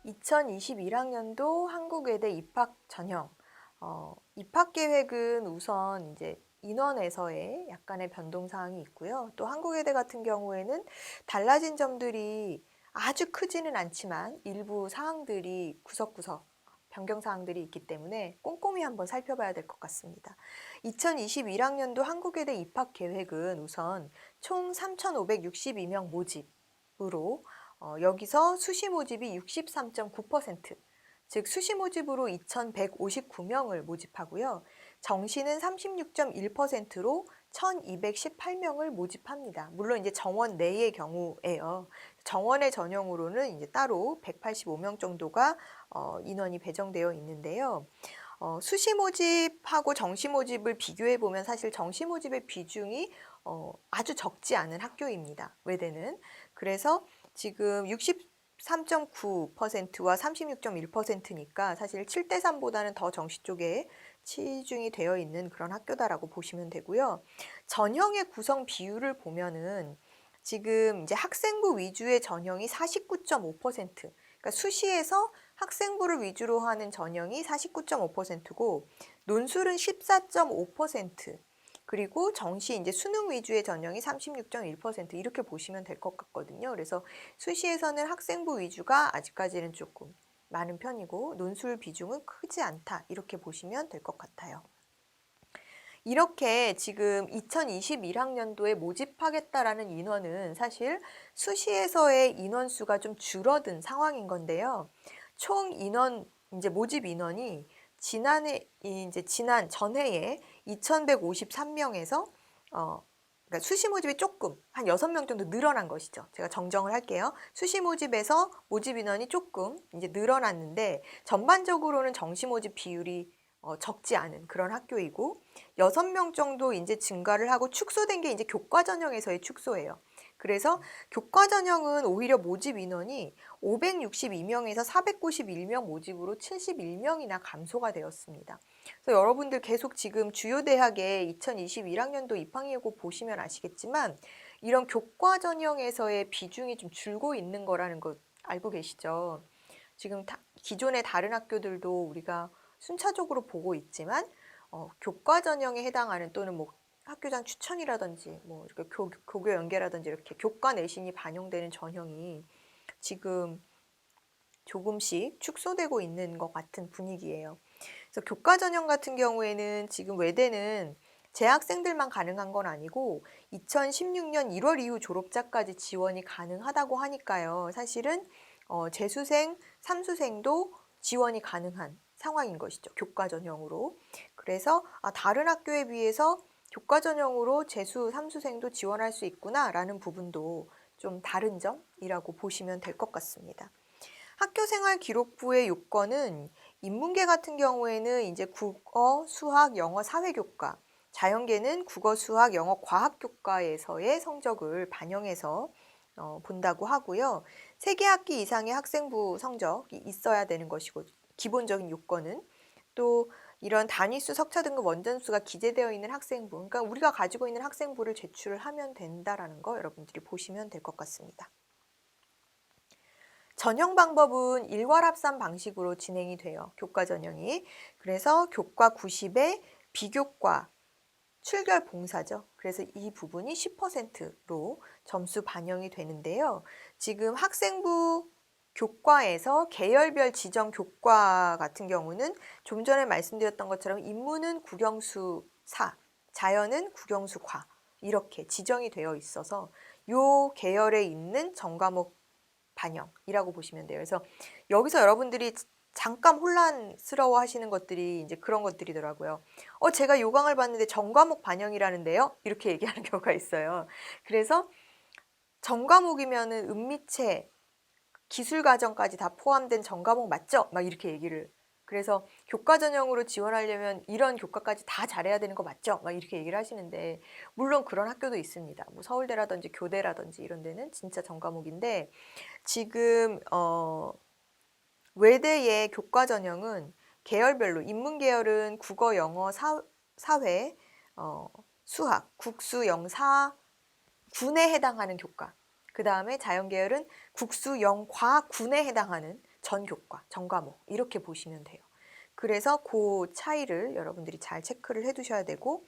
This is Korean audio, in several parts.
2021학년도 한국외대 입학 전형. 입학 계획은 우선 이제 인원에서의 약간의 변동 사항이 있고요. 또 한국외대 같은 경우에는 달라진 점들이 아주 크지는 않지만 일부 사항들이 구석구석 변경 사항들이 있기 때문에 꼼꼼히 한번 살펴봐야 될 것 같습니다. 2021학년도 한국외대 입학 계획은 우선 총 3,562명 모집으로 여기서 수시 모집이 63.9%, 즉 수시 모집으로 2,159명을 모집하고요. 정시는 36.1%로 1,218명을 모집합니다. 물론 이제 정원 내의 경우예요. 정원의 전형으로는 이제 따로 185명 정도가 인원이 배정되어 있는데요. 수시 모집하고 정시 모집을 비교해 보면 사실 정시 모집의 비중이 아주 적지 않은 학교입니다. 외대는. 그래서 지금 63.9%와 36.1%니까 사실 7대 3보다는 더 정시 쪽에 치중이 되어 있는 그런 학교다라고 보시면 되고요. 전형의 구성 비율을 보면은 지금 이제 학생부 위주의 전형이 49.5%, 그러니까 수시에서 학생부를 위주로 하는 전형이 49.5%고 논술은 14.5%, 그리고 정시 이제 수능 위주의 전형이 36.1% 이렇게 보시면 될 것 같거든요. 그래서 수시에서는 학생부 위주가 아직까지는 조금 많은 편이고 논술 비중은 크지 않다 이렇게 보시면 될 것 같아요. 이렇게 지금 2021학년도에 모집하겠다라는 인원은 사실 수시에서의 인원수가 좀 줄어든 상황인 건데요. 총 인원, 이제 모집 인원이 지난 전해에 2,153명에서 그러니까 수시 모집이 조금 한 6명 정도 늘어난 것이죠. 제가 정정을 할게요. 수시 모집에서 모집 인원이 조금 이제 늘어났는데 전반적으로는 정시 모집 비율이 적지 않은 그런 학교이고 6명 정도 이제 증가를 하고 축소된 게 이제 교과 전형에서의 축소예요. 그래서 교과 전형은 오히려 모집 인원이 562명에서 491명 모집으로 71명이나 감소가 되었습니다. 그래서 여러분들 계속 지금 주요 대학의 2021학년도 입학예고 보시면 아시겠지만 이런 교과 전형에서의 비중이 좀 줄고 있는 거라는 거 알고 계시죠? 지금 기존의 다른 학교들도 우리가 순차적으로 보고 있지만 교과 전형에 해당하는 또는 뭐 학교장 추천이라든지 뭐 이렇게 교교 연계라든지 이렇게 교과 내신이 반영되는 전형이 지금 조금씩 축소되고 있는 것 같은 분위기예요. 그래서 교과 전형 같은 경우에는 지금 외대는 재학생들만 가능한 건 아니고 2016년 1월 이후 졸업자까지 지원이 가능하다고 하니까요. 사실은 재수생, 삼수생도 지원이 가능한 상황인 것이죠. 교과 전형으로. 그래서 다른 학교에 비해서 교과 전형으로 재수, 삼수생도 지원할 수 있구나라는 부분도 좀 다른 점이라고 보시면 될 것 같습니다. 학교생활 기록부의 요건은 인문계 같은 경우에는 이제 국어, 수학, 영어, 사회교과, 자연계는 국어, 수학, 영어, 과학교과에서의 성적을 반영해서 본다고 하고요. 3개 학기 이상의 학생부 성적이 있어야 되는 것이고 기본적인 요건은 또 이런 단위수, 석차 등급 원점수가 기재되어 있는 학생부, 그러니까 우리가 가지고 있는 학생부를 제출을 하면 된다라는 거 여러분들이 보시면 될 것 같습니다. 전형 방법은 일괄합산 방식으로 진행이 돼요. 교과 전형이. 그래서 교과 90에 비교과 출결 봉사죠. 그래서 이 부분이 10%로 점수 반영이 되는데요. 지금 학생부 교과에서 계열별 지정 교과 같은 경우는 좀 전에 말씀드렸던 것처럼 인문은 국영수 4, 자연은 국영수 과 이렇게 지정이 되어 있어서 이 계열에 있는 전과목 반영이라고 보시면 돼요. 그래서 여기서 여러분들이 잠깐 혼란스러워 하시는 것들이 이제 그런 것들이더라고요. 제가 요강을 봤는데 전과목 반영이라는데요? 이렇게 얘기하는 경우가 있어요. 그래서 전과목이면은 은미체, 기술과정까지 다 포함된 전과목 맞죠? 막 이렇게 얘기를. 그래서 교과 전형으로 지원하려면 이런 교과까지 다 잘해야 되는 거 맞죠? 막 이렇게 얘기를 하시는데 물론 그런 학교도 있습니다. 뭐 서울대라든지 교대라든지 이런 데는 진짜 전과목인데 지금 외대의 교과 전형은 계열별로 인문 계열은 국어, 영어, 사회, 수학, 국수, 영사, 군에 해당하는 교과. 그 다음에 자연 계열은 국수, 영, 과, 군에 해당하는 전 교과, 전 과목 이렇게 보시면 돼요. 그래서 그 차이를 여러분들이 잘 체크를 해두셔야 되고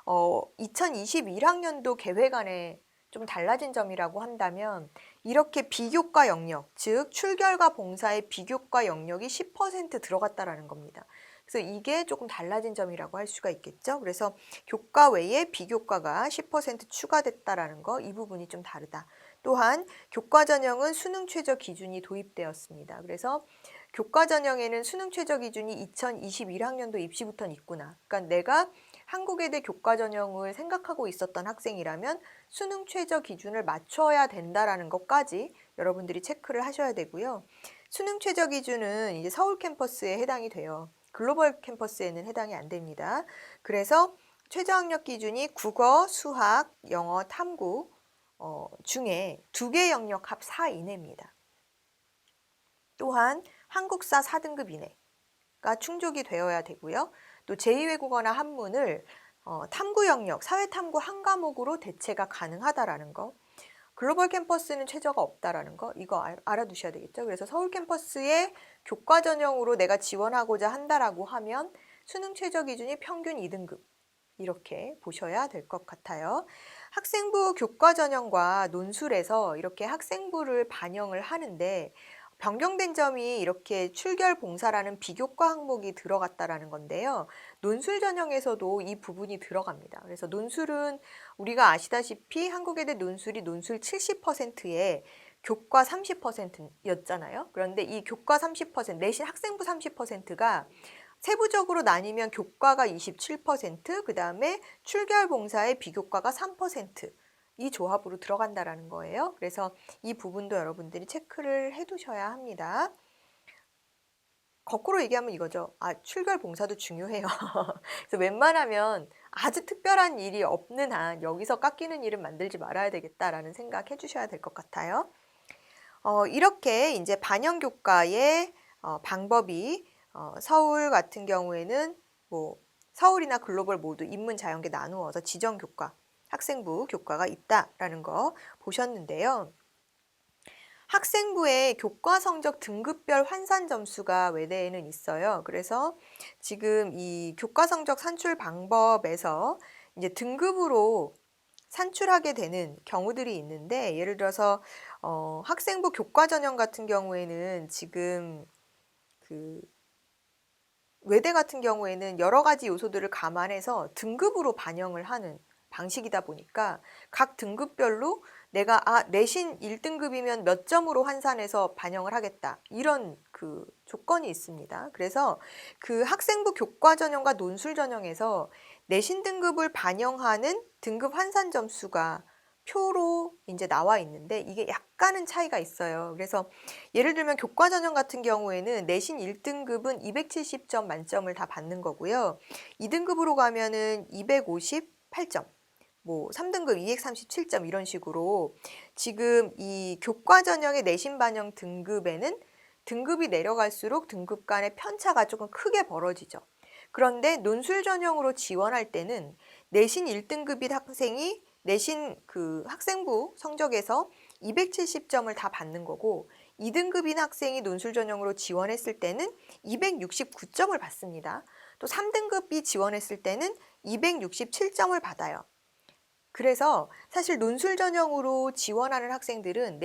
2021학년도 계획안에 좀 달라진 점이라고 한다면 이렇게 비교과 영역, 즉 출결과 봉사의 비교과 영역이 10% 들어갔다라는 겁니다. 그래서 이게 조금 달라진 점이라고 할 수가 있겠죠. 그래서 교과 외에 비교과가 10% 추가됐다라는 거, 이 부분이 좀 다르다. 또한 교과 전형은 수능 최저 기준이 도입되었습니다. 그래서 교과 전형에는 수능 최저 기준이 2021학년도 입시부터는 있구나. 그러니까 내가 한국외대 교과 전형을 생각하고 있었던 학생이라면 수능 최저 기준을 맞춰야 된다라는 것까지 여러분들이 체크를 하셔야 되고요. 수능 최저 기준은 이제 서울 캠퍼스에 해당이 돼요. 글로벌 캠퍼스에는 해당이 안 됩니다. 그래서 최저 학력 기준이 국어, 수학, 영어, 탐구 중에 2개 영역 합 4 이내입니다. 또한 한국사 4등급 이내가 충족이 되어야 되고요. 또 제2외국어나 한문을 탐구 영역, 사회탐구 한 과목으로 대체가 가능하다라는 거. 글로벌 캠퍼스는 최저가 없다라는 거, 이거 알아두셔야 되겠죠. 그래서 서울 캠퍼스에 교과 전형으로 내가 지원하고자 한다라고 하면 수능 최저 기준이 평균 2등급 이렇게 보셔야 될 것 같아요. 학생부 교과 전형과 논술에서 이렇게 학생부를 반영을 하는데 변경된 점이 이렇게 출결 봉사라는 비교과 항목이 들어갔다라는 건데요. 논술 전형에서도 이 부분이 들어갑니다. 그래서 논술은 우리가 아시다시피 한국외대 논술이 논술 70%에 교과 30%였잖아요. 그런데 이 교과 30%, 내신 학생부 30%가 세부적으로 나뉘면 교과가 27%, 그 다음에 출결 봉사의 비교과가 3%, 이 조합으로 들어간다라는 거예요. 그래서 이 부분도 여러분들이 체크를 해두셔야 합니다. 거꾸로 얘기하면 이거죠. 출결 봉사도 중요해요. 그래서 웬만하면 아주 특별한 일이 없는 한 여기서 깎이는 일은 만들지 말아야 되겠다라는 생각 해주셔야 될 것 같아요. 이렇게 이제 반영 교과의 방법이 서울 같은 경우에는 뭐 서울이나 글로벌 모두 인문 자연계 나누어서 지정 교과, 학생부 교과가 있다라는 거 보셨는데요. 학생부의 교과 성적 등급별 환산 점수가 외대에는 있어요. 그래서 지금 이 교과 성적 산출 방법에서 이제 등급으로 산출하게 되는 경우들이 있는데, 예를 들어서 학생부 교과 전형 같은 경우에는 지금 그 외대 같은 경우에는 여러 가지 요소들을 감안해서 등급으로 반영을 하는 방식이다 보니까 각 등급별로 내가 내신 1등급이면 몇 점으로 환산해서 반영을 하겠다, 이런 그 조건이 있습니다. 그래서 그 학생부 교과 전형과 논술 전형에서 내신 등급을 반영하는 등급 환산 점수가 표로 이제 나와 있는데 이게 약간은 차이가 있어요. 그래서 예를 들면 교과 전형 같은 경우에는 내신 1등급은 270점 만점을 다 받는 거고요. 2등급으로 가면은 258점, 뭐 3등급 237점 이런 식으로 지금 이 교과 전형의 내신 반영 등급에는 등급이 내려갈수록 등급 간의 편차가 조금 크게 벌어지죠. 그런데 논술 전형으로 지원할 때는 내신 1등급인 학생이 내신 그 학생부 성적에서 270점을 다 받는 거고 2등급인 학생이 논술 전형으로 지원했을 때는 269점을 받습니다. 또 3등급이 지원했을 때는 267점을 받아요. 그래서 사실 논술 전형으로 지원하는 학생들은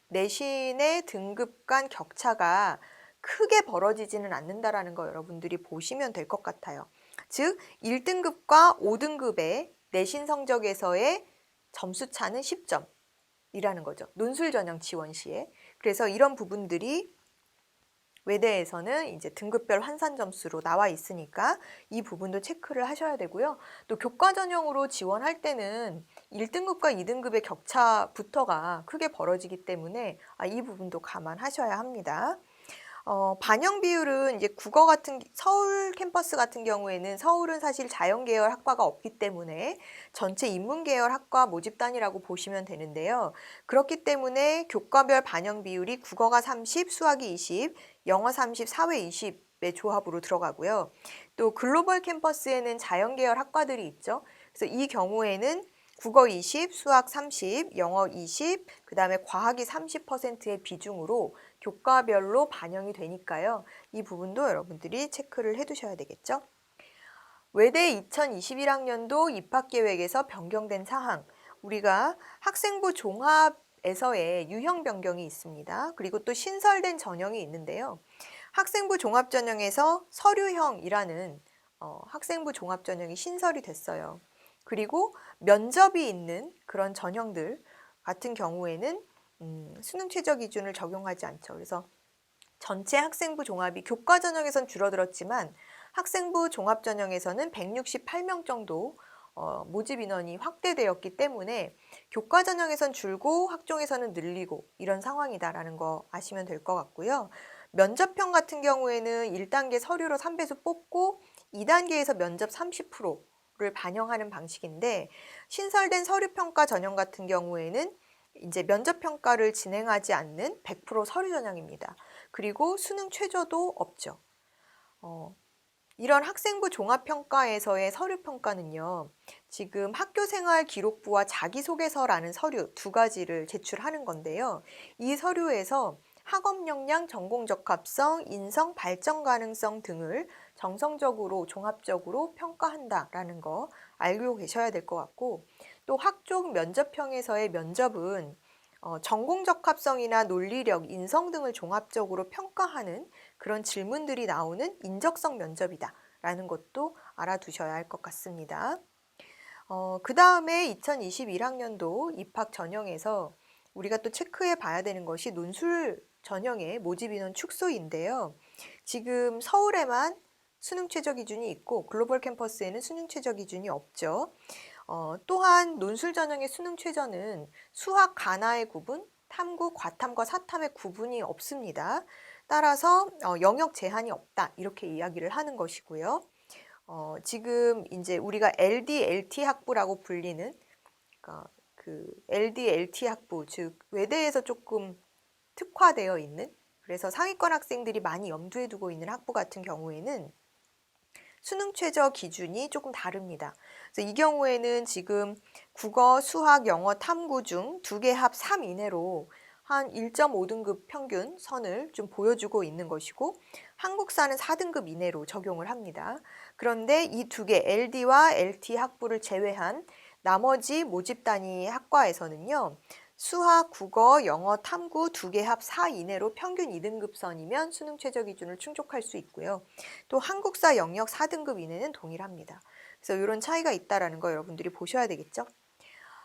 내신의 등급 간 격차가 크게 벌어지지는 않는다라는 거 여러분들이 보시면 될 것 같아요. 즉 1등급과 5등급의 내신 성적에서의 점수 차는 10점이라는 거죠. 논술 전형 지원 시에. 그래서 이런 부분들이 외대에서는 이제 등급별 환산 점수로 나와 있으니까 이 부분도 체크를 하셔야 되고요. 또 교과 전형으로 지원할 때는 1등급과 2등급의 격차부터가 크게 벌어지기 때문에 이 부분도 감안하셔야 합니다. 반영 비율은 이제 국어 같은 서울 캠퍼스 같은 경우에는 서울은 사실 자연계열 학과가 없기 때문에 전체 인문계열 학과 모집단이라고 보시면 되는데요. 그렇기 때문에 교과별 반영 비율이 국어가 30, 수학이 20, 영어 30, 사회 20의 조합으로 들어가고요. 또 글로벌 캠퍼스에는 자연계열 학과들이 있죠. 그래서 이 경우에는 국어 20, 수학 30, 영어 20, 그 다음에 과학이 30%의 비중으로 교과별로 반영이 되니까요. 이 부분도 여러분들이 체크를 해두셔야 되겠죠. 외대 2021학년도 입학계획에서 변경된 사항, 우리가 학생부 종합에서의 유형 변경이 있습니다. 그리고 또 신설된 전형이 있는데요. 학생부 종합전형에서 서류형이라는 학생부 종합전형이 신설이 됐어요. 그리고 면접이 있는 그런 전형들 같은 경우에는 수능 최저 기준을 적용하지 않죠. 그래서 전체 학생부 종합이 교과 전형에선 줄어들었지만 학생부 종합 전형에서는 168명 정도 모집 인원이 확대되었기 때문에 교과 전형에선 줄고 학종에서는 늘리고 이런 상황이다라는 거 아시면 될 것 같고요. 면접형 같은 경우에는 1단계 서류로 3배수 뽑고 2단계에서 면접 30%를 반영하는 방식인데 신설된 서류평가 전형 같은 경우에는 이제 면접평가를 진행하지 않는 100% 서류 전형입니다. 그리고 수능 최저도 없죠. 이런 학생부 종합평가에서의 서류평가는요. 지금 학교생활 기록부와 자기소개서라는 서류 두 가지를 제출하는 건데요. 이 서류에서 학업 역량, 전공 적합성, 인성, 발전 가능성 등을 정성적으로 종합적으로 평가한다라는 거 알고 계셔야 될 것 같고 또 학종 면접형에서의 면접은 전공 적합성이나 논리력, 인성 등을 종합적으로 평가하는 그런 질문들이 나오는 인적성 면접이다라는 것도 알아두셔야 할 것 같습니다. 그 다음에 2021학년도 입학 전형에서 우리가 또 체크해 봐야 되는 것이 논술 전형의 모집 인원 축소인데요. 지금 서울에만 수능 최저 기준이 있고 글로벌 캠퍼스에는 수능 최저 기준이 없죠. 또한 논술 전형의 수능 최저는 수학 가나의 구분, 탐구, 과탐과 사탐의 구분이 없습니다. 따라서 영역 제한이 없다 이렇게 이야기를 하는 것이고요. 지금 이제 우리가 LD, LT 학부라고 불리는 그러니까 그 LD, LT 학부 즉 외대에서 조금 특화되어 있는 그래서 상위권 학생들이 많이 염두에 두고 있는 학부 같은 경우에는 수능 최저 기준이 조금 다릅니다. 그래서 이 경우에는 지금 국어, 수학, 영어, 탐구 중 두 개 합 3 이내로 한 1.5등급 평균 선을 좀 보여주고 있는 것이고 한국사는 4등급 이내로 적용을 합니다. 그런데 이 두 개 LD와 LT 학부를 제외한 나머지 모집 단위 학과에서는요. 수학, 국어, 영어, 탐구 두 개 합 4 이내로 평균 2등급 선이면 수능 최저 기준을 충족할 수 있고요. 또 한국사 영역 4등급 이내는 동일합니다. 그래서 이런 차이가 있다는 거 여러분들이 보셔야 되겠죠.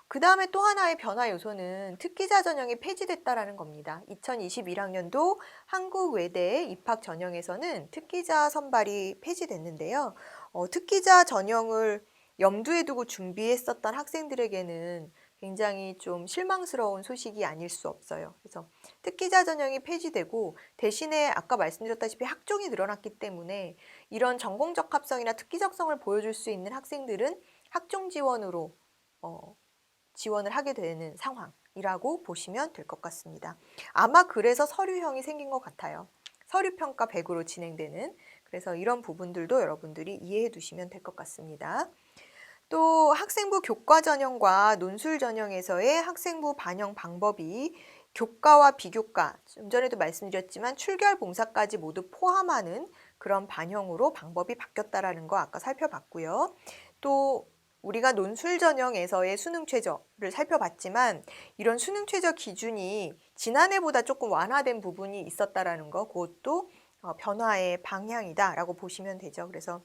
그 다음에 또 하나의 변화 요소는 특기자 전형이 폐지됐다라는 겁니다. 2021학년도 한국외대 입학 전형에서는 특기자 선발이 폐지됐는데요. 특기자 전형을 염두에 두고 준비했었던 학생들에게는 굉장히 좀 실망스러운 소식이 아닐 수 없어요. 그래서 특기자 전형이 폐지되고 대신에 아까 말씀드렸다시피 학종이 늘어났기 때문에 이런 전공적 합성이나 특기적성을 보여줄 수 있는 학생들은 학종 지원으로 지원을 하게 되는 상황이라고 보시면 될 것 같습니다. 아마 그래서 서류형이 생긴 것 같아요. 서류평가 100으로 진행되는 그래서 이런 부분들도 여러분들이 이해해 두시면 될 것 같습니다. 또 학생부 교과 전형과 논술 전형에서의 학생부 반영 방법이 교과와 비교과, 좀 전에도 말씀드렸지만 출결 봉사까지 모두 포함하는 그런 반영으로 방법이 바뀌었다라는 거 아까 살펴봤고요. 또 우리가 논술 전형에서의 수능 최저를 살펴봤지만 이런 수능 최저 기준이 지난해보다 조금 완화된 부분이 있었다라는 거 그것도 변화의 방향이다라고 보시면 되죠. 그래서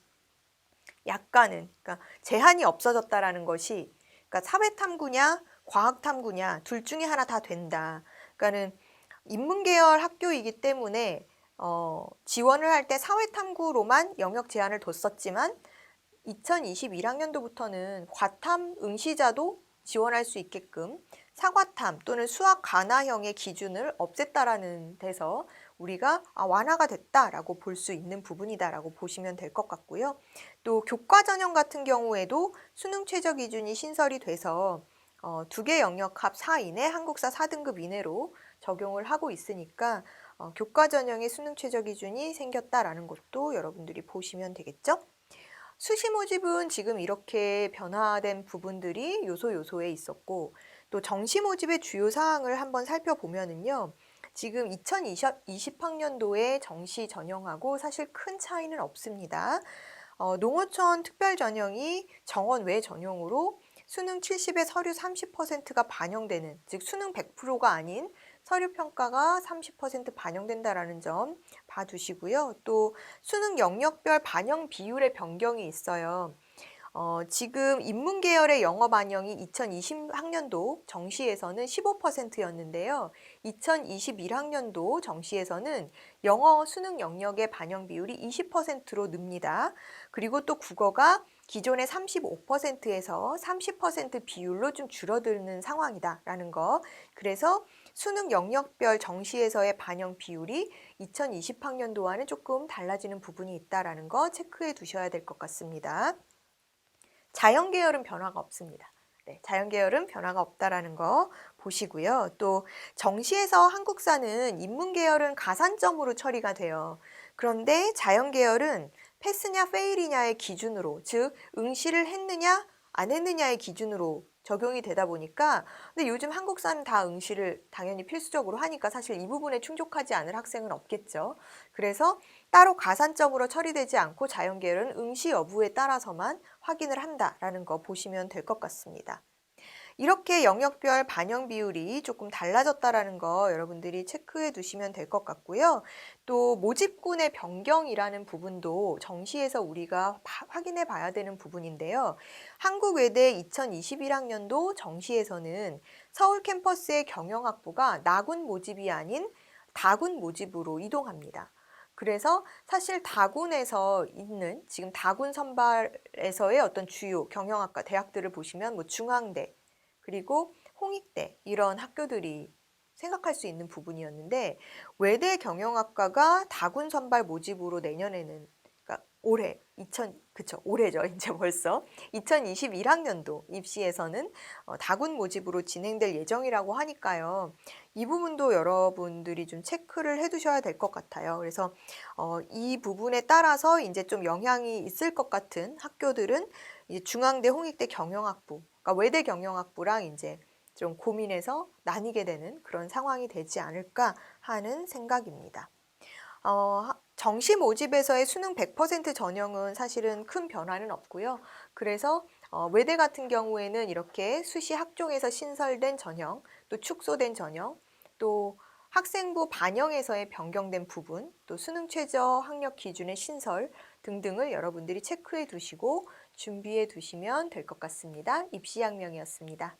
약간은 그러니까 제한이 없어졌다라는 것이 그러니까 사회탐구냐 과학탐구냐 둘 중에 하나 다 된다. 그러니까는 인문계열 학교이기 때문에 지원을 할 때 사회탐구로만 영역 제한을 뒀었지만 2021학년도부터는 과탐 응시자도 지원할 수 있게끔 사과탐 또는 수학 가나형의 기준을 없앴다라는 데서 우리가 완화가 됐다라고 볼 수 있는 부분이다라고 보시면 될 것 같고요. 또 교과 전형 같은 경우에도 수능 최저 기준이 신설이 돼서 두 개 영역 합 4 이내, 한국사 4등급 이내로 적용을 하고 있으니까 교과 전형의 수능 최저 기준이 생겼다라는 것도 여러분들이 보시면 되겠죠. 수시 모집은 지금 이렇게 변화된 부분들이 요소에 있었고 또 정시 모집의 주요 사항을 한번 살펴보면은요. 지금 2020학년도의 정시 전형하고 사실 큰 차이는 없습니다. 농어촌 특별 전형이 정원 외 전형으로 수능 70에 서류 30%가 반영되는, 즉 수능 100%가 아닌 서류 평가가 30% 반영된다라는 점 봐두시고요. 또 수능 영역별 반영 비율의 변경이 있어요. 지금 인문계열의 영어 반영이 2020학년도 정시에서는 15%였는데요. 2021학년도 정시에서는 영어 수능 영역의 반영 비율이 20%로 늡니다. 그리고 또 국어가 기존의 35%에서 30% 비율로 좀 줄어드는 상황이다라는 거. 그래서 수능 영역별 정시에서의 반영 비율이 2020학년도와는 조금 달라지는 부분이 있다라는 거 체크해 두셔야 될 것 같습니다. 자연계열은 변화가 없습니다. 네, 자연계열은 변화가 없다라는 거 보시고요. 또 정시에서 한국사는 인문계열은 가산점으로 처리가 돼요. 그런데 자연계열은 패스냐 페일이냐의 기준으로, 즉 응시를 했느냐 안 했느냐의 기준으로 적용이 되다 보니까, 근데 요즘 한국사는 다 응시를 당연히 필수적으로 하니까 사실 이 부분에 충족하지 않을 학생은 없겠죠. 그래서 따로 가산점으로 처리되지 않고 자연계열은 응시 여부에 따라서만 확인을 한다라는 거 보시면 될 것 같습니다. 이렇게 영역별 반영 비율이 조금 달라졌다라는 거 여러분들이 체크해 두시면 될 것 같고요. 또 모집군의 변경이라는 부분도 정시에서 우리가 확인해 봐야 되는 부분인데요. 한국외대 2021학년도 정시에서는 서울 캠퍼스의 경영학부가 나군 모집이 아닌 다군 모집으로 이동합니다. 그래서 사실 다군에서 있는 지금 다군 선발에서의 어떤 주요 경영학과 대학들을 보시면 뭐 중앙대, 그리고 홍익대 이런 학교들이 생각할 수 있는 부분이었는데, 외대 경영학과가 다군 선발 모집으로 내년에는, 그러니까 올해 올해죠. 이제 벌써 2021학년도 입시에서는 다군 모집으로 진행될 예정이라고 하니까요. 이 부분도 여러분들이 좀 체크를 해두셔야 될 것 같아요. 그래서 이 부분에 따라서 이제 좀 영향이 있을 것 같은 학교들은 이제 중앙대, 홍익대 경영학부, 그러니까 외대 경영학부랑 이제 좀 고민해서 나뉘게 되는 그런 상황이 되지 않을까 하는 생각입니다. 정시 모집에서의 수능 100% 전형은 사실은 큰 변화는 없고요. 그래서 외대 같은 경우에는 이렇게 수시 학종에서 신설된 전형, 또 축소된 전형, 또 학생부 반영에서의 변경된 부분, 또 수능 최저 학력 기준의 신설 등등을 여러분들이 체크해 두시고 준비해 두시면 될 것 같습니다. 입시양명이었습니다.